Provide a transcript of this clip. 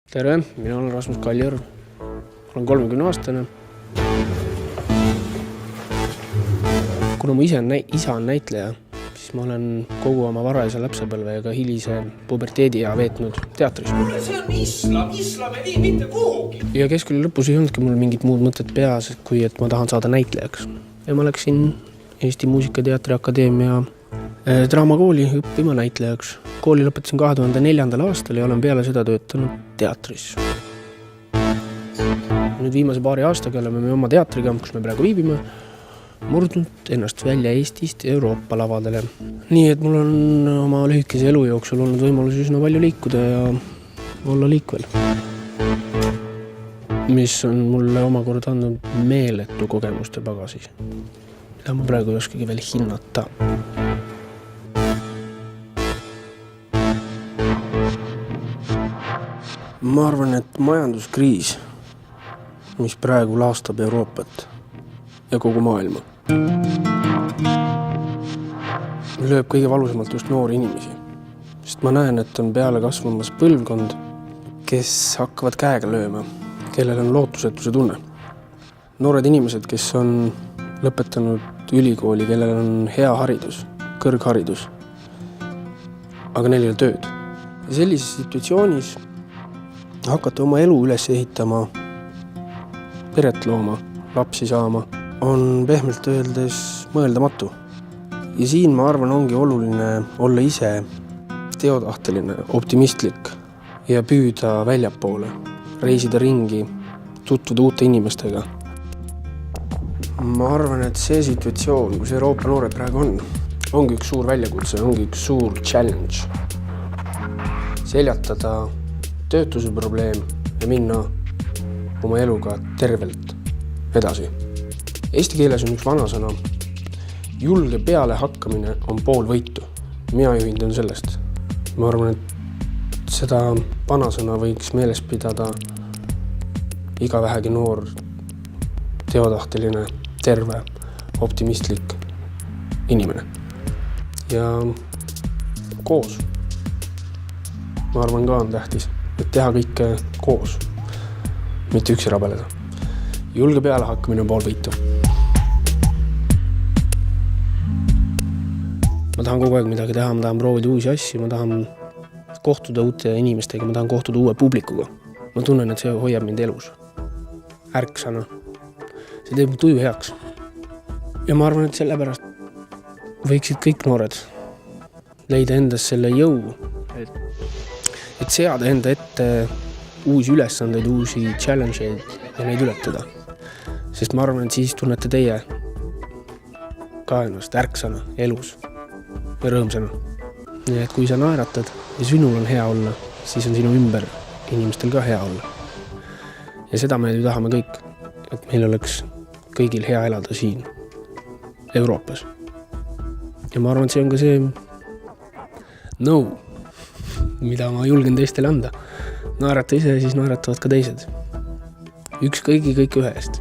Tere, mina olen Rasmus Kaljärv. Olen 30-aastane. Kuna mu isa on näitleja, siis ma olen kogu oma varajase lapsepõlve ja ka hilise puberteedi ja veetnud teatris. See on islam ei vii mitte kuhugi. Ja keskkooli lõpus ei olnudki mul mingit muud mõtet peas, kui et ma tahan saada näitlejaks. Ja ma läksin Eesti Muusikateatri Akadeemia draamakooli õppima näitlejaks. Kooli lõpetasin 2004. aastal ja olen peale seda töötanud teatris. Nüüd viimase paari aastaga oleme me oma teatriga, kus me praegu viibime, murdnud ennast välja Eestist Euroopa lavadele. Nii et mul on oma lühikese elu jooksul olnud võimalus üsna palju liikuda ja olla liikvel. Mis on mulle omakorda andnud meeletu kogemuste pagasis. Mida ma praegu ei oskagi veel hinnata. Ma arvan, et majanduskriis, mis praegu laastab Euroopat ja kogu maailma, lööb kõige valusamalt just noori inimesi. Sest ma näen, et on peale kasvamas põlvkond, kes hakkavad käega lööma, kellel on lootusetuse tunne. Noored inimesed, kes on lõpetanud ülikooli, kellel on hea haridus, kõrgharidus, aga neil ei ole tööd. Ja sellises situatsioonis hakata oma elu üles ehitama, peret looma, lapsi saama, on pehmelt öeldes mõeldamatu. Ja siin ma arvan ongi oluline olla ise teotahteline, optimistlik ja püüda väljapoole, reisida ringi, tutvuda uute inimestega. Ma arvan, et see situatsioon, kus Euroopa noored praegu ongi üks suur väljakutse, ongi üks suur challenge. Seljatada töötuse probleem ja minna oma eluga tervelt edasi. Eesti keeles on üks vanasõna. Julge peale hakkamine on pool võitu. Mina juhindun sellest. Ma arvan, et seda vanasõna võiks meeles pidada iga vähegi noor, teotahteline, terve, optimistlik inimene. Ja koos. Ma arvan ka on tähtis. Et teha kõike koos, mitte üksi rabeleda. Julge peale hakkamine on pool võitu. Ma tahan kogu aeg midagi teha, ma tahan proovida uusi asju, ma tahan kohtuda uute inimestega, ma tahan kohtuda uue publikuga. Ma tunnen, et see hoiab mind elus. Ärksana. See teeb mu tuju heaks. Ja ma arvan, et sellepärast võiksid kõik noored leida endas selle jõu, et seada enda ette uusi ülesandeid, uusi challenge'id ja neid ületada. Sest ma arvan, et siis tunnete teie ka ennast ärksana, elus ja rõõmsana. Nii et kui sa naeratad ja sinul on hea olla, siis on sinu ümber inimestel ka hea olla. Ja seda me ju tahame kõik, et meil oleks kõigil hea elada siin Euroopas. Ja ma arvan, et see on ka see mida ma julgen teistele anda. Naerata ise ja siis naeratavad ka teised. Üks kõigi ühe eest.